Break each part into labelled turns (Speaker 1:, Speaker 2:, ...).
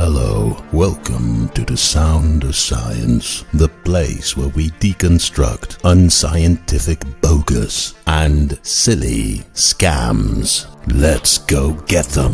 Speaker 1: Hello, welcome to the Sound of Science, the place where we deconstruct unscientific bogus and silly scams. Let's go get them.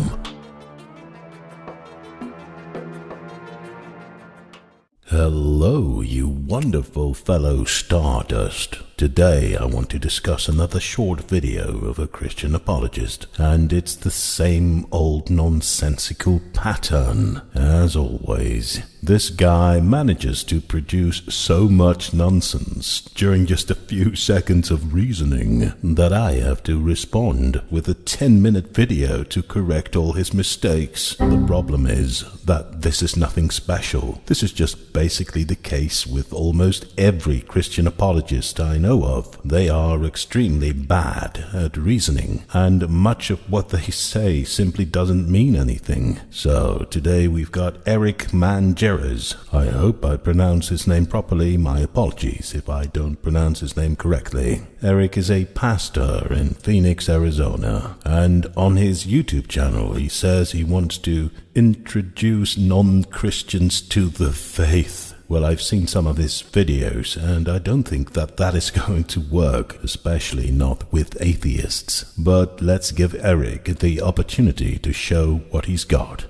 Speaker 1: Hello, you wonderful fellow Stardust. Today I want to discuss another short video of a Christian apologist, and it's the same old nonsensical pattern. As always, this guy manages to produce so much nonsense during just a few seconds of reasoning that I have to respond with a 10-minute video to correct all his mistakes. The problem is that this is nothing special. This is just basically the case with almost every Christian apologist I know of. They are extremely bad at reasoning, and much of what they say simply doesn't mean anything. So today we've got Eric Mangeras. I hope I pronounce his name properly. My apologies if I don't pronounce his name correctly. Eric is a pastor in Phoenix, Arizona, and on his YouTube channel he says he wants to introduce non-Christians to the faith. Well, I've seen some of his videos, and I don't think that is going to work, especially not with atheists. But let's give Eric the opportunity to show what he's got.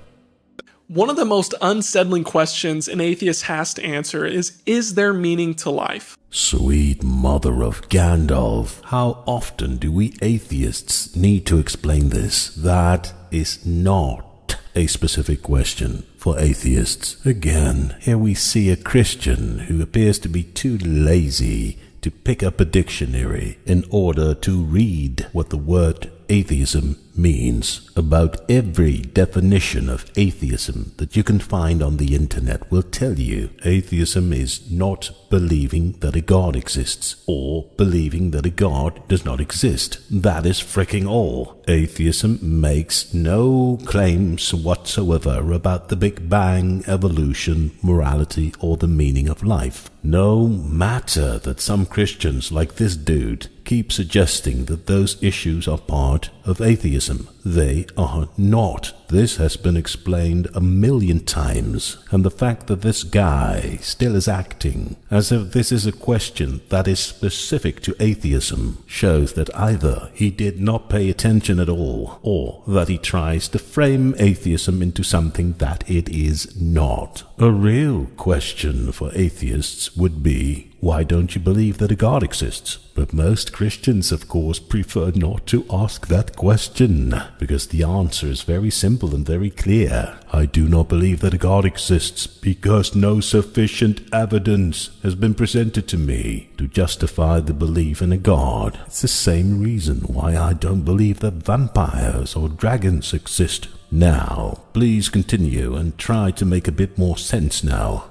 Speaker 2: One of the most unsettling questions an atheist has to answer is there meaning to life?
Speaker 1: Sweet mother of Gandalf, how often do we atheists need to explain this? That is not a specific question for atheists. Again, here we see a Christian who appears to be too lazy to pick up a dictionary in order to read what the word atheism means. About every definition of atheism that you can find on the internet will tell you atheism is not believing that a God exists or believing that a God does not exist. That is freaking all. Atheism makes no claims whatsoever about the Big Bang, evolution, morality, or the meaning of life. No matter that some Christians like this dude keep suggesting that those issues are part of atheism. They are not. This has been explained a million times, and the fact that this guy still is acting as if this is a question that is specific to atheism shows that either he did not pay attention at all, or that he tries to frame atheism into something that it is not. A real question for atheists would be, why don't you believe that a God exists? But most Christians, of course, prefer not to ask that question, because the answer is very simple and very clear. I do not believe that a God exists because no sufficient evidence has been presented to me to justify the belief in a God. It's the same reason why I don't believe that vampires or dragons exist. Now, please continue and try to make a bit more sense now.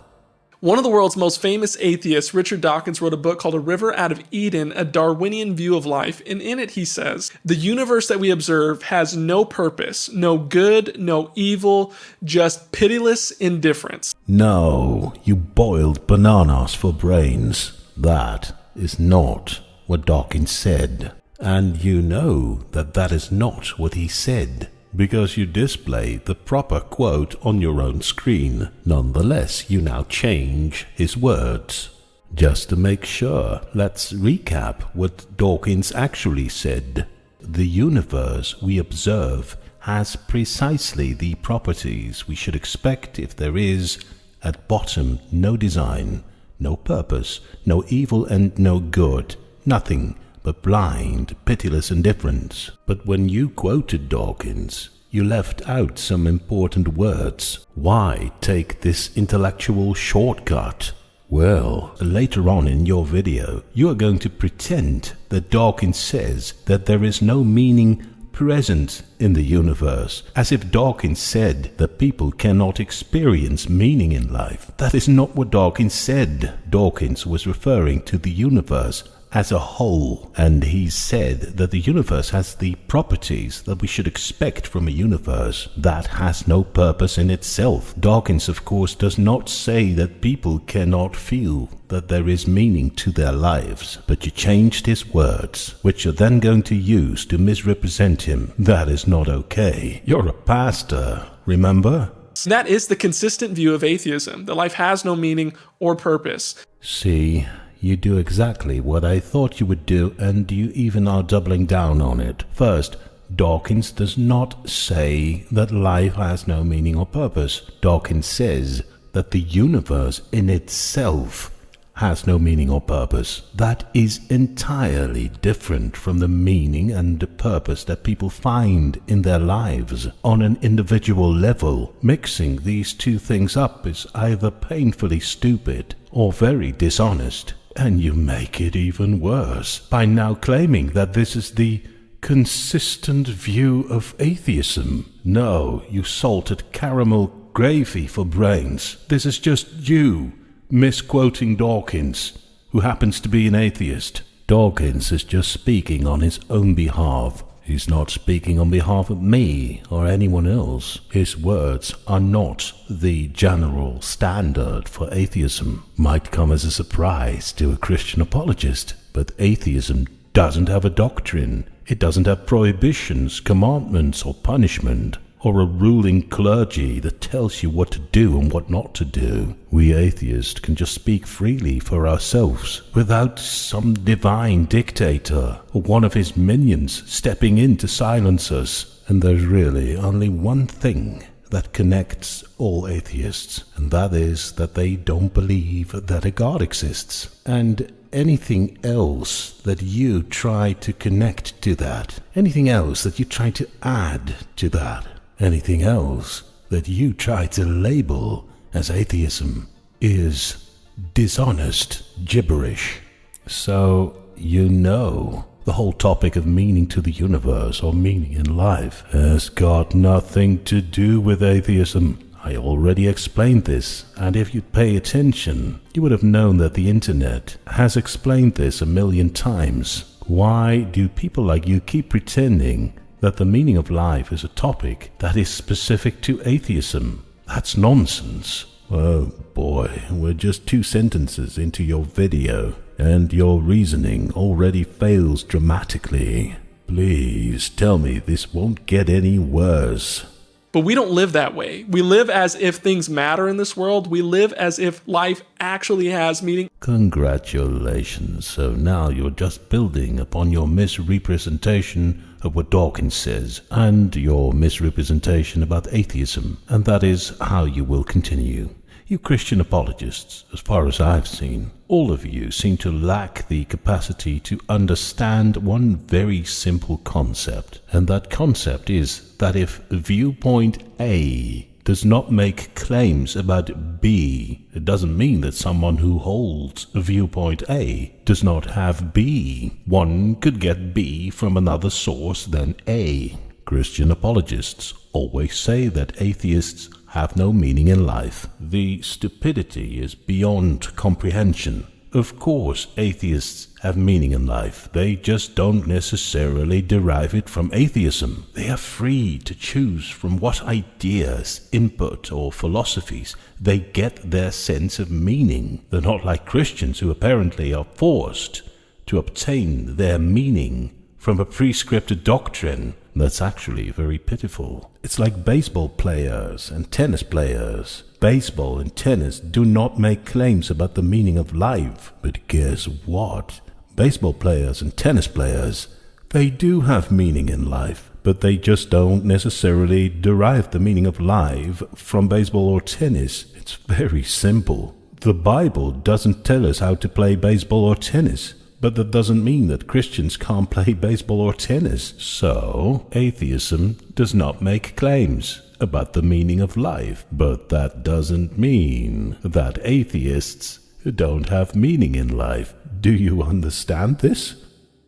Speaker 2: One of the world's most famous atheists, Richard Dawkins, wrote a book called A River Out of Eden, A Darwinian View of Life, and in it he says, the universe that we observe has no purpose, no good, no evil, just pitiless indifference.
Speaker 1: No, you boiled bananas for brains. That is not what Dawkins said. And you know that that is not what he said, because you display the proper quote on your own screen. Nonetheless, you now change his words. Just to make sure, let's recap what Dawkins actually said. The universe we observe has precisely the properties we should expect if there is, at bottom, no design, no purpose, no evil and no good, nothing but blind, pitiless indifference. But when you quoted Dawkins, you left out some important words. Why take this intellectual shortcut? Well, later on in your video, you are going to pretend that Dawkins says that there is no meaning present in the universe, as if Dawkins said that people cannot experience meaning in life. That is not what Dawkins said. Dawkins was referring to the universe as a whole, and he said that the universe has the properties that we should expect from a universe that has no purpose in itself. Dawkins, of course, does not say that people cannot feel that there is meaning to their lives, but you changed his words, which you're then going to use to misrepresent him. That is not okay. You're a pastor, remember?
Speaker 2: gods. And that is the consistent view of atheism, that life has no meaning or purpose.
Speaker 1: See, you do exactly what I thought you would do, and you even are doubling down on it. First, Dawkins does not say that life has no meaning or purpose. Dawkins says that the universe in itself has no meaning or purpose. That is entirely different from the meaning and the purpose that people find in their lives on an individual level. Mixing these two things up is either painfully stupid or very dishonest. And you make it even worse by now claiming that this is the consistent view of atheism. No, you salted caramel gravy for brains. This is just you misquoting Dawkins, who happens to be an atheist. Dawkins is just speaking on his own behalf. He's not speaking on behalf of me or anyone else. His words are not the general standard for atheism. Might come as a surprise to a Christian apologist, but atheism doesn't have a doctrine. It doesn't have prohibitions, commandments, or punishment, or a ruling clergy that tells you what to do and what not to do. We atheists can just speak freely for ourselves without some divine dictator or one of his minions stepping in to silence us. And there's really only one thing that connects all atheists, and that is that they don't believe that a God exists. And anything else that you try to connect to that, anything else that you try to add to that, anything else that you try to label as atheism is dishonest gibberish. So, the whole topic of meaning to the universe or meaning in life has got nothing to do with atheism. I already explained this, and if you'd pay attention, you would have known that the internet has explained this a million times. Why do people like you keep pretending that the meaning of life is a topic that is specific to atheism? That's nonsense. Oh boy, we're just 2 sentences into your video, and your reasoning already fails dramatically. Please tell me this won't get any worse.
Speaker 2: But we don't live that way. We live as if things matter in this world. We live as if life actually has meaning.
Speaker 1: Congratulations. So now you're just building upon your misrepresentation of what Dawkins says and your misrepresentation about atheism, and that is how you will continue. You Christian apologists, as far as I've seen, all of you seem to lack the capacity to understand one very simple concept, and that concept is that if viewpoint A does not make claims about B, it doesn't mean that someone who holds viewpoint A does not have B. One could get B from another source than A. Christian apologists always say that atheists have no meaning in life. The stupidity is beyond comprehension. Of course, atheists have meaning in life. They just don't necessarily derive it from atheism. They are free to choose from what ideas, input, or philosophies they get their sense of meaning. They're not like Christians who apparently are forced to obtain their meaning from a prescripted doctrine. That's actually very pitiful. It's like baseball players and tennis players. Baseball and tennis do not make claims about the meaning of life. But guess what? Baseball players and tennis players, they do have meaning in life, but they just don't necessarily derive the meaning of life from baseball or tennis. It's very simple. The Bible doesn't tell us how to play baseball or tennis. But that doesn't mean that Christians can't play baseball or tennis. So, atheism does not make claims about the meaning of life. But that doesn't mean that atheists don't have meaning in life. Do you understand this?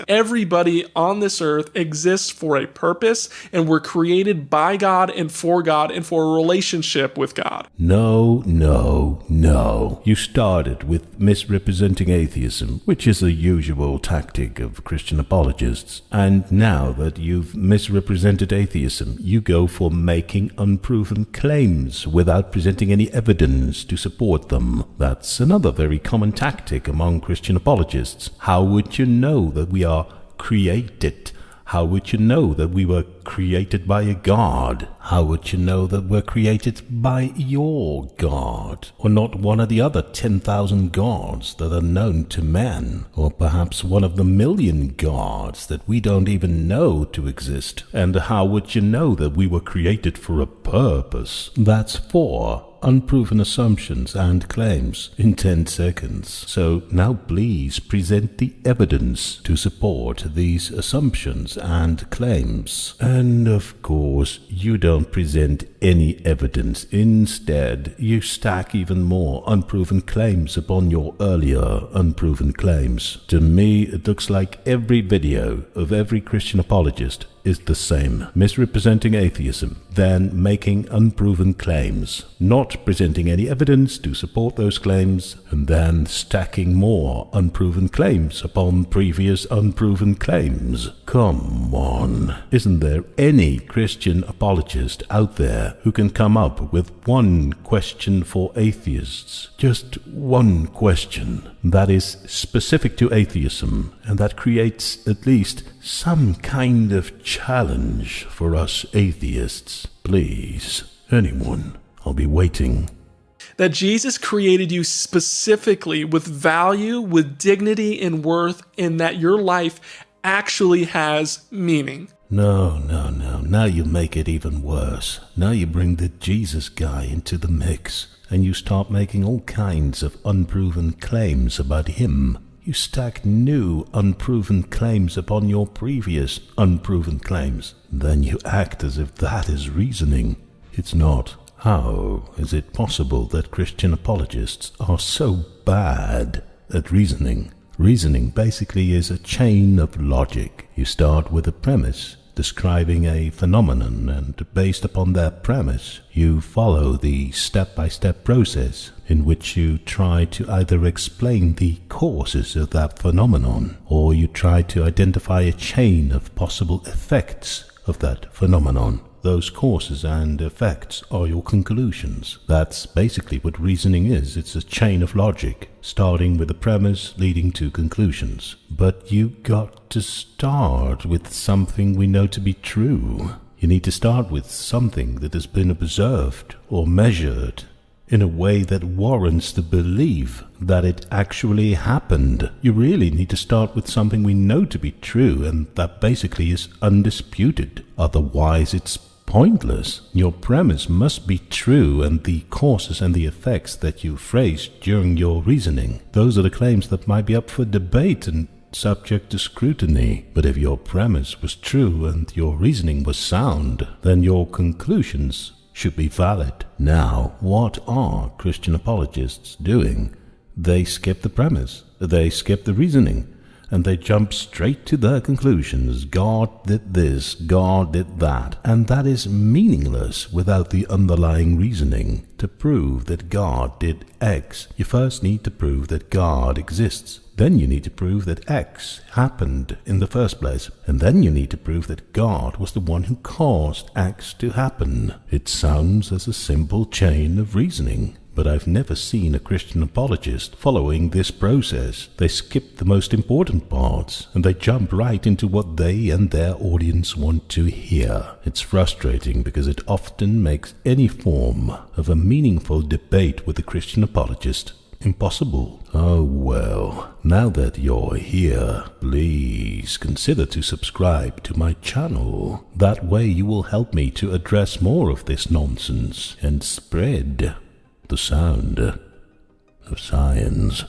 Speaker 2: Everybody on this earth exists for a purpose, and we're created by God and for a relationship with God.
Speaker 1: No. You started with misrepresenting atheism, which is a usual tactic of Christian apologists. And now that you've misrepresented atheism, you go for making unproven claims without presenting any evidence to support them. That's another very common tactic among Christian apologists. How would you know that we are created? How would you know that we were created by a god? How would you know that we're created by your God, or not one of the other 10,000 gods that are known to man, or perhaps one of the million gods that we don't even know to exist? And how would you know that we were created for a purpose? That's 4 unproven assumptions and claims in 10 seconds. So now please present the evidence to support these assumptions and claims. And of course, you don't present any evidence. Instead, you stack even more unproven claims upon your earlier unproven claims. To me, it looks like every video of every Christian apologist is the same: misrepresenting atheism, then making unproven claims, not presenting any evidence to support those claims, and then stacking more unproven claims upon previous unproven claims. Come on, isn't there any Christian apologist out there who can come up with one question for atheists? Just one question that is specific to atheism, and that creates at least some kind of challenge for us atheists. Please, anyone, I'll be waiting.
Speaker 2: That Jesus created you specifically with value, with dignity and worth, and that your life actually has meaning.
Speaker 1: No. Now you make it even worse. Now you bring the Jesus guy into the mix, and you start making all kinds of unproven claims about him. You stack new unproven claims upon your previous unproven claims. Then you act as if that is reasoning. It's not. How is it possible that Christian apologists are so bad at reasoning? Reasoning basically is a chain of logic. You start with a premise describing a phenomenon, and based upon that premise, you follow the step-by-step process in which you try to either explain the causes of that phenomenon, or you try to identify a chain of possible effects of that phenomenon. Those causes and effects are your conclusions. That's basically what reasoning is. It's a chain of logic, starting with a premise leading to conclusions. But you got to start with something we know to be true. You need to start with something that has been observed or measured in a way that warrants the belief that it actually happened. You really need to start with something we know to be true, and that basically is undisputed. Otherwise, it's pointless. Your premise must be true, and the causes and the effects that you phrased during your reasoning, those are the claims that might be up for debate and subject to scrutiny. But if your premise was true and your reasoning was sound, then your conclusions should be valid. Now, what are Christian apologists doing? They skip the premise, they skip the reasoning, and they jump straight to their conclusions. God did this, God did that. And that is meaningless without the underlying reasoning. To prove that God did X, you first need to prove that God exists. Then you need to prove that X happened in the first place. And then you need to prove that God was the one who caused X to happen. It sounds as a simple chain of reasoning, but I've never seen a Christian apologist following this process. They skip the most important parts, and they jump right into what they and their audience want to hear. It's frustrating because it often makes any form of a meaningful debate with a Christian apologist impossible. Oh well, now that you're here, please consider to subscribe to my channel. That way you will help me to address more of this nonsense and spread the sound of science.